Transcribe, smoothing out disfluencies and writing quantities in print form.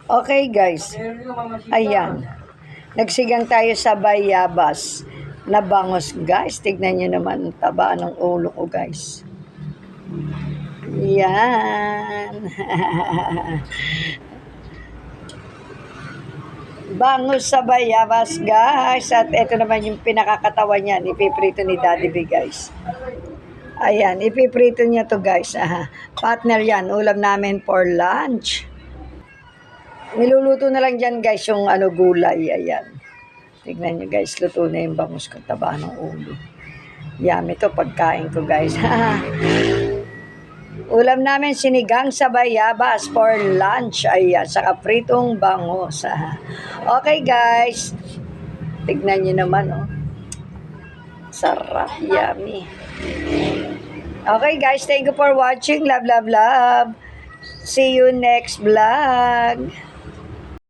Okay guys, ayan. Nagsigang tayo sa bayabas na bangos guys. Tignan nyo naman ang taba ng ulo ko guys. Yan. Bangus sa bayabas guys. At ito naman yung pinakakatawan niyan. Ipiprito ni Daddy B guys. Ayan, ipiprito niya to guys. Partner yan, ulam namin for lunch. Niluluto na lang dyan guys yung gulay. Ayan. Tignan nyo guys, luto na yung bangus ko. Taba ng ulo. Yummy to pagkain ko guys. Ulam namin sinigang sa bayabas for lunch. Ayan, saka pritong bangus. Okay guys. Tignan nyo naman oh. Sarap, yummy. Okay guys, thank you for watching. Love, love, love. See you next vlog.